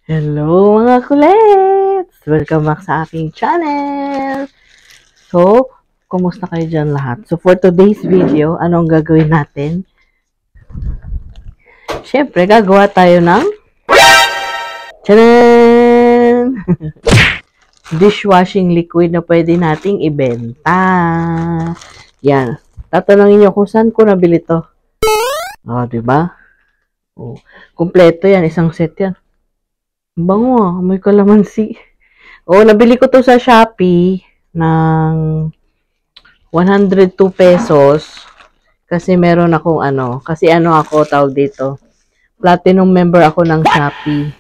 Hello mga kulets! Welcome back sa aking channel! So, kumusta kayo dyan lahat? So, for today's video, anong gagawin natin? Siyempre, gagawa tayo ng tchanan! Dishwashing liquid na pwede nating ibenta. Yan. Tatanungin nyo kung saan ko nabili to. Diba? Kompleto yan. Isang set yan. Bango may kalamansi. Nabili ko to sa Shopee ng 102 pesos. Kasi meron akong ako tawag dito. Platinum member ako ng Shopee.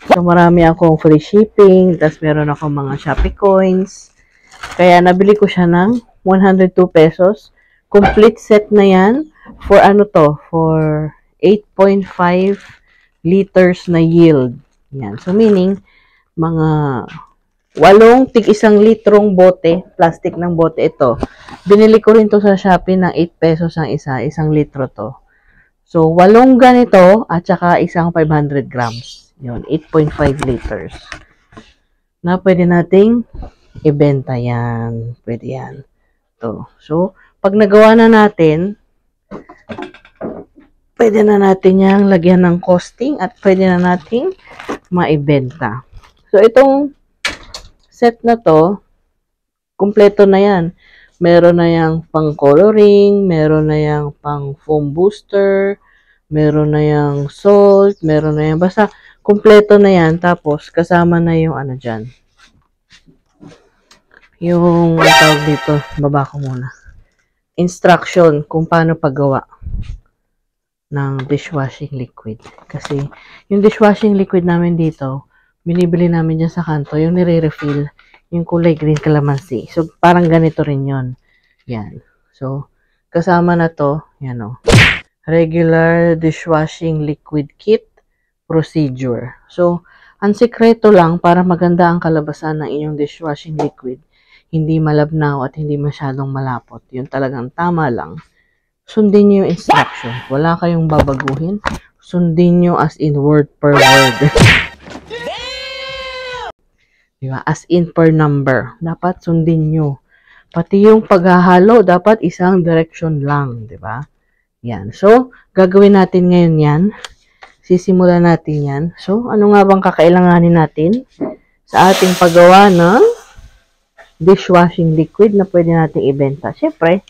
So marami akong free shipping, tapos meron akong mga Shopee coins. Kaya nabili ko siya ng 102 pesos. Complete set na yan for for 8.5 liters na yield. Yan. So, meaning, mga 8 tig-1 litrong bote, plastic ng bote ito. Binili ko rin to sa Shopee ng 8 pesos ang isa, 1 litro to. So, 8 ganito at saka isang 500 grams. Yun, 8.5 liters. Na pwede nating ibenta yan. Pwede yan. To. So, pag nagawa na natin, pwede na natin yang lagyan ng costing at pwede na nating maibenta. So, itong set na to, kumpleto na yan. Meron na yang pang coloring, meron na yang pang foam booster, meron na yang salt, meron na yang, basta kumpleto na yan. Tapos, kasama na yung dyan. Yung tawag dito, baba ko muna. Instruction kung paano paggawa ng dishwashing liquid. Kasi, yung dishwashing liquid namin dito, binibili namin dyan sa kanto, yung nire-refill, yung kulay green calamansi. So, parang ganito rin yon. Yan. So, kasama na to, yan o. Regular dishwashing liquid kit procedure. So, ang sikreto lang para maganda ang kalabasan ng inyong dishwashing liquid, hindi malabnaw at hindi masyadong malapot. Yun talagang tama lang. Sundin nyo yung instruction. Wala kayong babaguhin. Sundin nyo as in word per word. Diba? As in per number. Dapat sundin nyo. Pati yung paghahalo, dapat isang direction lang. Diba? Yan. So, gagawin natin ngayon yan. Sisimulan natin yan. So, ano nga bang kakailanganin natin sa ating paggawa ng dishwashing liquid na pwede natin ibenta? Siyempre,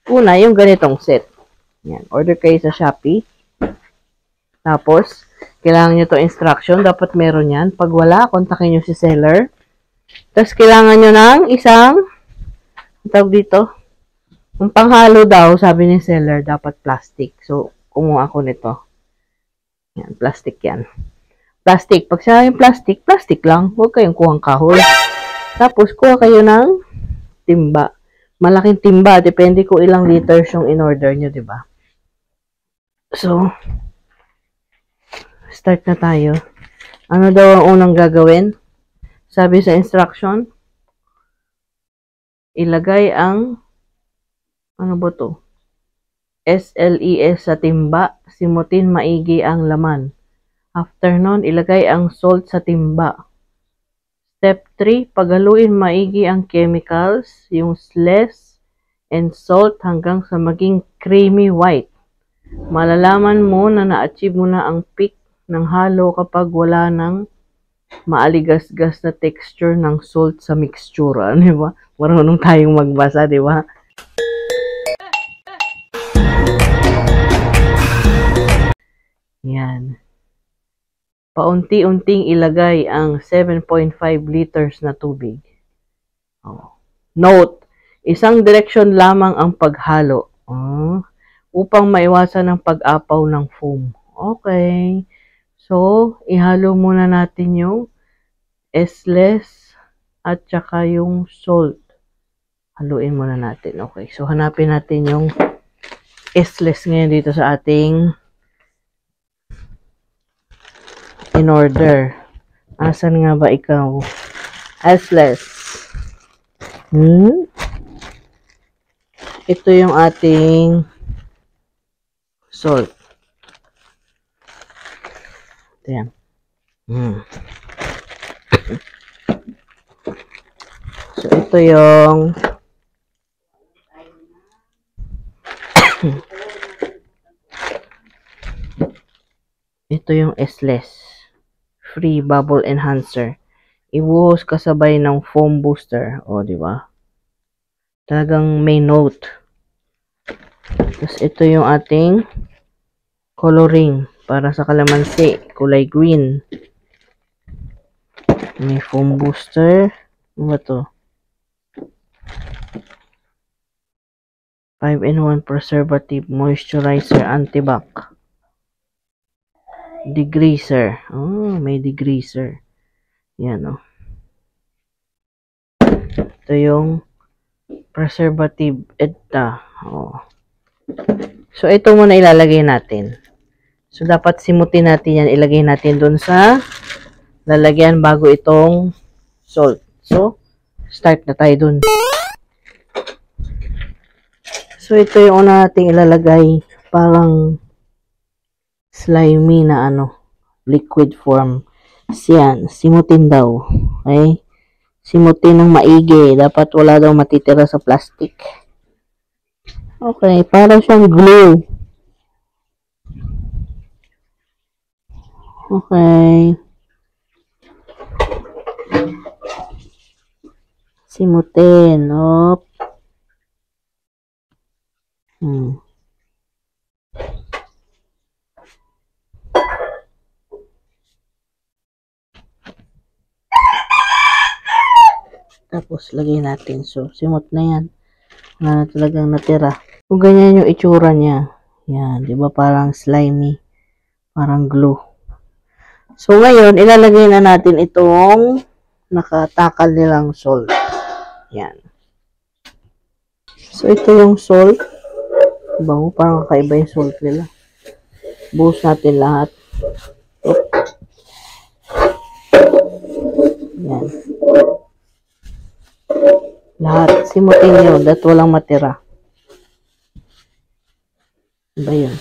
una, yung ganitong set. Yan. Order kayo sa Shopee. Tapos, kailangan nyo to instruction. Dapat meron yan. Pag wala, kontakin nyo si seller. Tapos, kailangan nyo ng isang, tawag dito, yung panghalo daw, sabi ni seller, dapat plastic. So, kumuha ako nito. Yan, plastic yan. Plastic. Pag siya yung plastic, plastic lang. Huwag kayong kuhang kahoy. Tapos, kuha kayo ng timba. Malaking timba. Depende kung ilang liters yung in-order nyo, diba? So, start na tayo. Ano daw ang unang gagawin? Sabi sa instruction, ilagay ang, ano ba to? SLES sa timba. Simutin maigi ang laman. After nun, ilagay ang salt sa timba. Step 3, paghaluin maigi ang chemicals, yung SLES and salt hanggang sa maging creamy white. Malalaman mo na na-achieve mo na ang peak ng halo kapag wala ng maaligasgas na texture ng salt sa mixture. Di ba? Marunong tayong magbasa, di ba? Yan. Paunti-unting ilagay ang 7.5 liters na tubig. Note, isang direksyon lamang ang paghalo. Upang maiwasan ang pag-apaw ng foam. Okay. So, ihalo muna natin yung SLES at saka yung salt. Haluin muna natin. Okay. So, hanapin natin yung SLES ngayon dito sa ating in order. Asan nga ba ikaw? SLES. Ito yung ating salt. Ito yan. So, ito yung S-less. Free Bubble Enhancer. Ibuhos kasabay ng foam booster. O, di ba? Talagang may note. Tapos, ito yung ating coloring para sa kalamansi. Kulay green. May foam booster. Ano ba to? 5-in-1 preservative moisturizer antibac. Degreaser. Oh, may degreaser. Yan, oh. Ito yung preservative EDTA. Oh. So, ito muna ilalagay natin. So, dapat simutin natin yan. Ilagay natin dun sa lalagyan bago itong salt. So, start na tayo dun. So, ito yung una nating ilalagay. Parang slimy na liquid form. Yan, simutin daw. Okay? Simutin ng maigi. Dapat wala daw matitira sa plastic. Okay, para siyang glue. Okay. Simutin. Op. Tapos, lagay natin. So, simot na yan. Wala na talagang natira. Kung ganyan yung itsura niya. Yan, di ba parang slimy. Parang glue. So, ngayon, ilalagay na natin itong nakatakal nilang salt. Yan. So, ito yung salt. Bango, parang kakaiba yung salt nila. Buhos natin lahat. Yan. Lahat. Simutin nyo. Dat walang matira. Ba yun?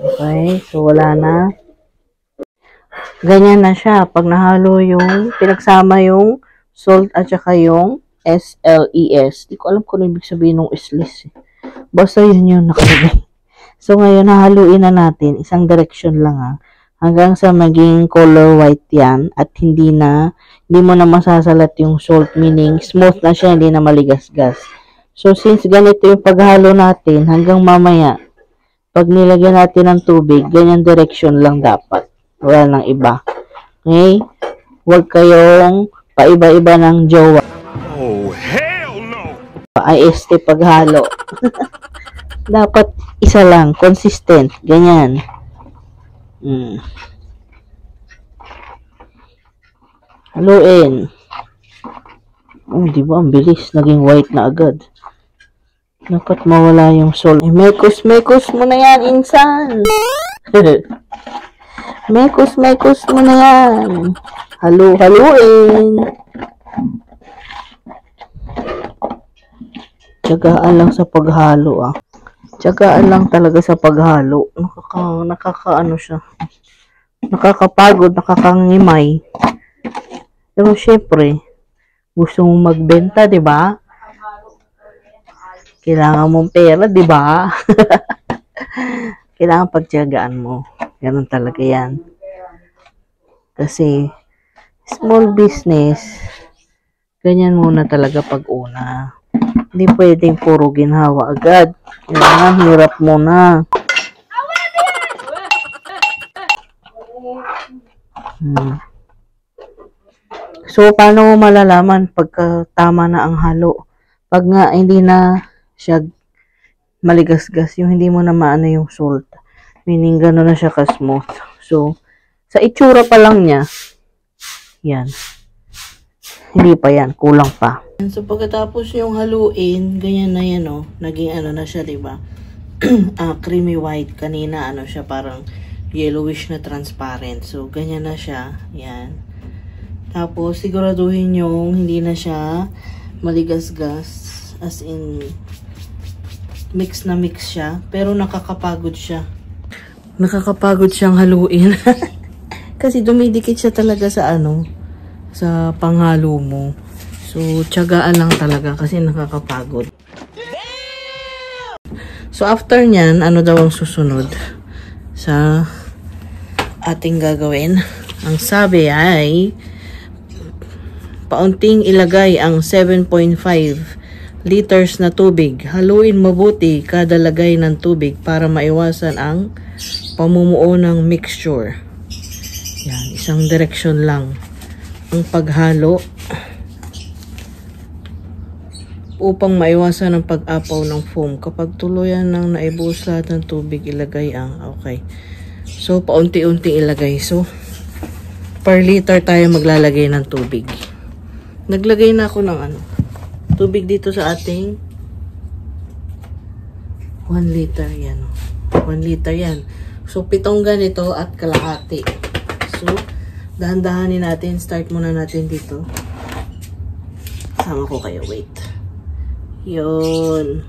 Okay. So, wala na. Ganyan na siya. Pag nahalo yung, pinagsama yung salt at saka yung SLES. Di ko alam kung ano ibig sabihin ng SLES. Basta yun yung nakalagay. So, ngayon, nahaluin na natin. Isang direction lang hanggang sa maging color white yan. At hindi mo na masasalat yung salt. Meaning, smooth na siya, hindi na maligas-gas. So, since ganito yung paghalo natin, hanggang mamaya, pag nilagyan natin ng tubig, ganyan direction lang dapat. Wala nang iba. Okay? Huwag kayong paiba-iba ng jowa. Oh, hell no! Pa-IST paghalo. Dapat isa lang, consistent, ganyan. Haluin. Oh, di ba? Ang bilis. Naging white na agad. Dapat mawala yung salt. Mekos mo na yan, insan. Mekos mo na yan. Haluin. Tiyagaan lang sa paghalo, Tiyagaan lang talaga sa paghalo. Nakakaano siya. Nakakapagod, nakakangimay. Pero syempre, gusto mong magbenta, 'di ba? Kailangan mong pera, 'di ba? Kailangan pagtiyagaan mo. Ganun talaga 'yan. Kasi small business, ganyan muna talaga pag una. Hindi pwedeng puro ginhawa agad. Kailangan hirap muna. So, paano mo malalaman pagka tama na ang halo? Pag nga hindi na siya maligasgas, yung hindi mo na maano yung salt. Meaning, gano'n na siya ka-smooth. So, sa itsura pa lang niya, yan. Hindi pa yan, kulang pa. So, pagkatapos yung haluin, ganyan na yan, naging na siya, diba? Creamy white. Kanina, siya, parang yellowish na transparent. So, ganyan na siya. Yan. Tapos, siguraduhin yung hindi na siya maligasgas. As in, mix na mix siya. Pero nakakapagod siya. Nakakapagod siyang haluin. Kasi dumidikit siya talaga sa ano, sa panghalo mo. So, tiyagaan lang talaga kasi nakakapagod. So, after nyan, ano daw ang susunod sa ating gagawin? Ang sabi ay, paunting ilagay ang 7.5 liters na tubig. Haluin mabuti kada lagay ng tubig para maiwasan ang pamumuo ng mixture. Yan, isang direksyon lang ang paghalo upang maiwasan ang pag-apaw ng foam. Kapag tuluyan nang naibuhos lahat ng tubig, ilagay ang okay. So, paunti-unti ilagay. So, per liter tayo maglalagay ng tubig. Naglagay na ako ng ano, tubig dito sa ating 1 liter. Yan. 1 liter yan. So, 7 ganito at kalahati. So, dahan-dahanin natin. Start muna natin dito. Sama ko kayo. Wait. Yun.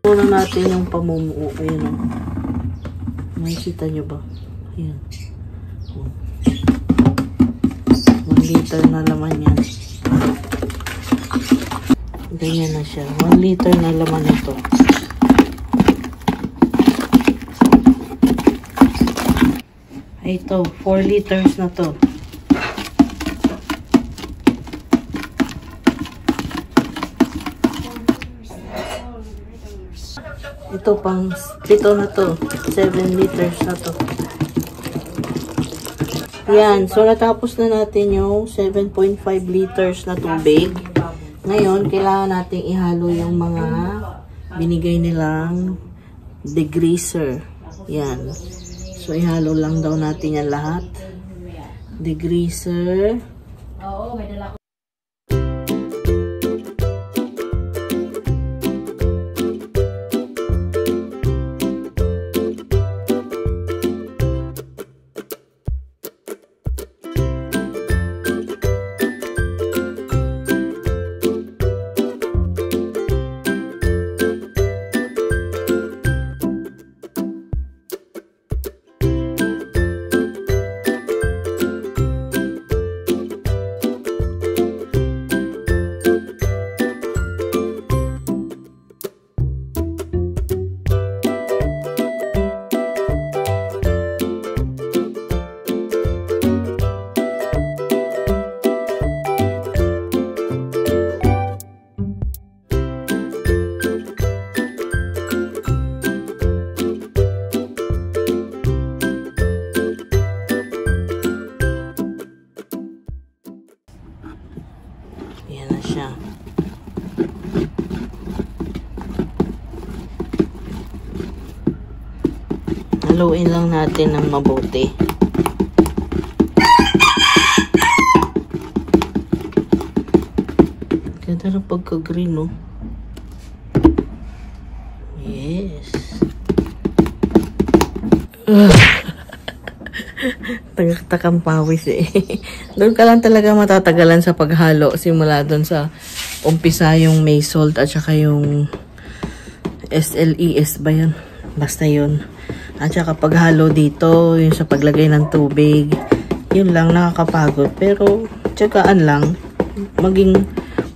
Muna natin yung pamumuo. Ayan o. Makikita nyo ba? Ayan. 1 liter na laman yan. Ganyan na siya. 1 liter na laman ito. Ay, ito. 4 liters na to. Ito pang 7 na to. 7 liters na to. Yan. So, natapos na natin yung 7.5 liters na tubig. Ngayon, kailangan natin ihalo yung mga binigay nilang degreaser. Yan. So, ihalo lang daw natin yan lahat. Degreaser. Oo, may dala ko. Yan na siya. Haluin lang natin ng mabuti. Ganda ng pagka-green, no? Yes. Tagaktakang pawis eh. Doon ka lang talaga matatagalan sa paghalo. Simula doon sa umpisa yung may salt at saka yung SLES ba yun? Basta yun. At saka paghalo dito, yung sa paglagay ng tubig. Yun lang, nakakapagod. Pero, tsagaan lang. Maging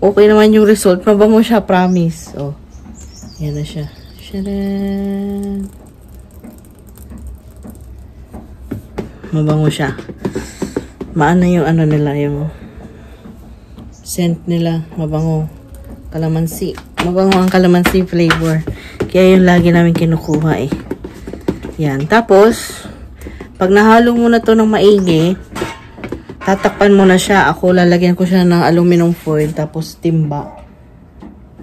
okay naman yung result. Mabango siya, promise. Oh, yan na siya. Shadan! Mabango siya. Maano yung ano nila, yung scent nila. Mabango. Kalamansi. Mabango ang kalamansi flavor. Kaya yung lagi namin kinukuha eh. Yan. Tapos, pag nahalo mo na to ng maigi, tatakpan mo na siya. Ako, lalagyan ko siya ng aluminum foil. Tapos, timba.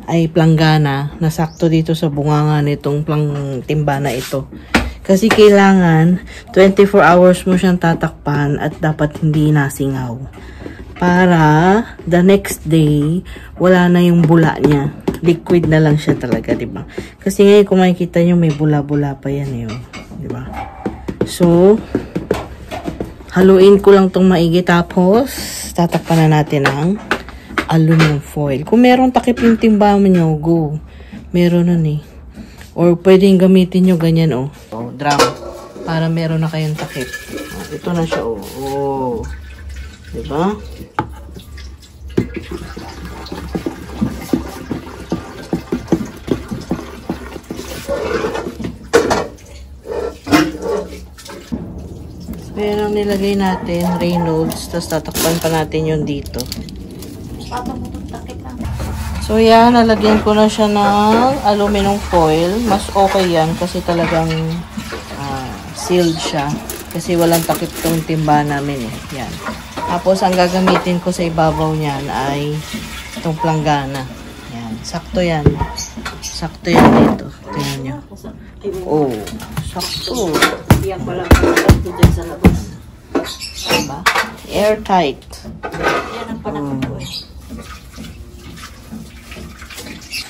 Ay, planggana. Nasakto dito sa bunganga nitong timba na ito. Kasi kailangan 24 hours mo siyang tatakpan at dapat hindi nasingaw para the next day, wala na yung bula niya. Liquid na lang siya talaga, diba? Kasi ngayon, kung makikita nyo, may bula-bula pa yan eh. Diba? So, haluin ko lang itong maigi. Tapos, tatakpan na natin ng aluminum foil. Kung meron takip yung timbangan nyo, go. Meron nun eh. Or pwedeng gamitin nyo ganyan, oh. Oh, drum. Para meron na kayong takip. Ito na siya, oh. Oh. Diba? So, yan ang nilagay natin, Reynolds. Tapos tatakpan pa natin yung dito. So, yan. Nalagyan ko na siya ng aluminum foil. Mas okay yan kasi talagang sealed siya. Kasi walang takip tong timba namin eh. Yan. Tapos, ang gagamitin ko sa ibabaw niyan ay itong planggana. Yan. Sakto yan. Sakto yan dito. Tingnan nyo. Oh, sakto. Yan pala sakto dyan sa labas. Diba? Airtight. Yan ang panakot ko eh.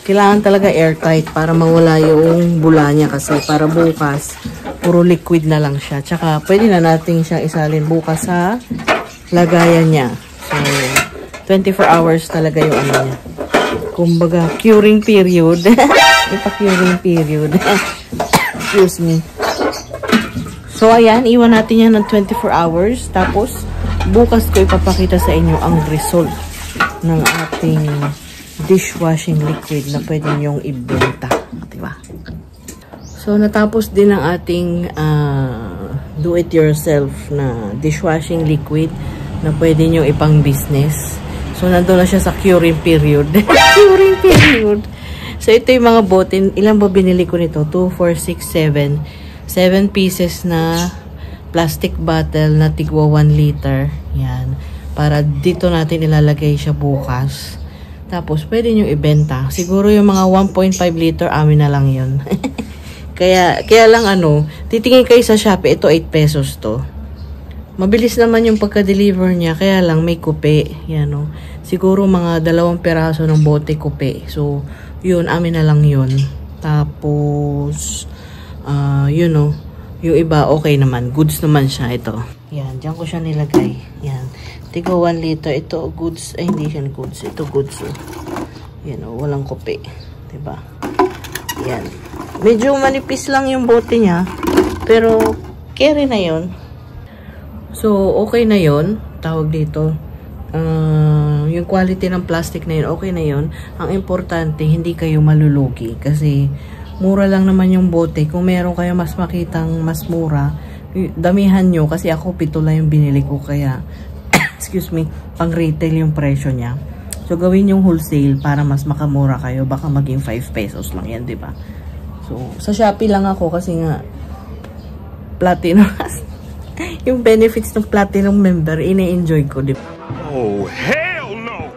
Kailangan talaga airtight para mawala yung bula niya kasi para bukas, puro liquid na lang siya. Tsaka, pwede na natin siyang isalin bukas sa lagayan niya. So, 24 hours talaga yung ano niya. Kumbaga, curing period. Ipa-curing period. Excuse me. So, ayan, iwan natin yan ng 24 hours. Tapos, bukas ko ipapakita sa inyo ang result ng ating dishwashing liquid na pwede nyong ibenta. Diba? So, natapos din ang ating do-it-yourself na dishwashing liquid na pwede nyo ipang business. So, nandun na siya sa curing period. Curing period. So, ito yung mga bote. Ilan ba binili ko nito? 2, 4, 6, 7. 7 pieces na plastic bottle na tigwa 1 liter. Yan. Para dito natin ilalagay siya bukas. Tapos, pwede nyo ibenta. Siguro yung mga 1.5 liter, amin na lang yun. kaya lang ano, titingin kayo sa Shopee, ito 8 pesos to. Mabilis naman yung pagka-deliver niya, kaya lang may kupe. Yan o. Siguro mga 2 peraso ng bote kupe. So, yun, amin na lang yun. Tapos, yun o. Yung iba, okay naman. Goods naman siya, ito. Yan, dyan ko siya nilagay. Yan. Tigo 1 liter. Ito, goods. Ay, hindi siya goods. Ito, goods o. Yan o, walang kupe. Diba? Yan. Medyo manipis lang yung bote niya. Pero, carry na yun. So, okay na yon. Tawag dito. Yung quality ng plastic na yun, okay na yon. Ang importante, hindi kayo malulugi. Kasi, mura lang naman yung bote. Kung meron kayo mas makitang mas mura, damihan nyo. Kasi ako, 7 lang yung binili ko. Kaya, excuse me, pang retail yung presyo niya. So, gawin yung wholesale para mas makamura kayo. Baka maging 5 pesos lang yan, diba? So, sa Shopee lang ako kasi nga, platinum. Yung benefits ng platinum member, ine-enjoy ko, di ba? Oh, hell no!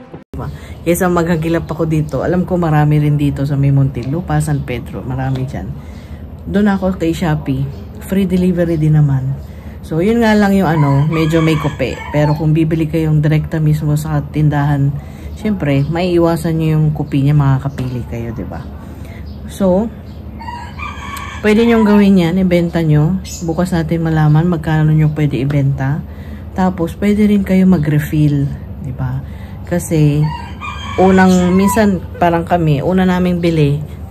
Kesa maghagilap ako dito, alam ko marami rin dito sa may Muntinlupa, San Pedro, marami dyan. Doon ako kay Shopee, free delivery din naman. So, yun nga lang yung ano, medyo may kupe. Pero kung bibili kayong direkta mismo sa tindahan, syempre, may iwasan nyo yung kupe niya, makakapili kayo, di ba? So, pwede nyong gawin yan, ibenta nyo. Bukas natin malaman magkano nyo pwede ibenta. Tapos, pwede rin kayo mag-refill. Diba? Kasi, minsan, parang kami, una naming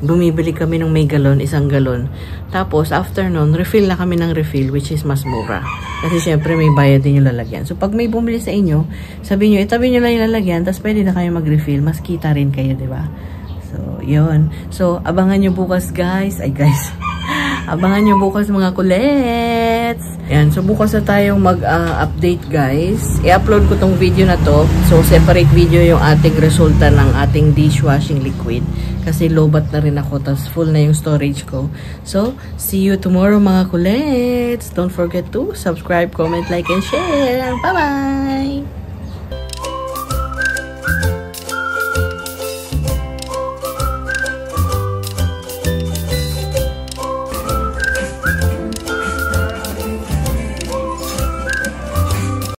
bumibili kami ng may galon, 1 galon. Tapos, after nun, refill na kami ng refill, which is mas mura. Kasi, syempre, may bayad din yung lalagyan. So, pag may bumili sa inyo, sabihin nyo, itabi nyo lang yung lalagyan, tapos pwede na kayo mag-refill. Mas kita rin kayo, diba? So, yun. So, abangan nyo bukas, guys. Abangan nyo bukas mga kulets. Yan. So, bukas na tayong mag-update, guys. I-upload ko tong video na to. So, separate video yung ating resulta ng ating dishwashing liquid. Kasi lobat na rin ako. Tapos, full na yung storage ko. So, see you tomorrow, mga kulets. Don't forget to subscribe, comment, like, and share. Bye-bye!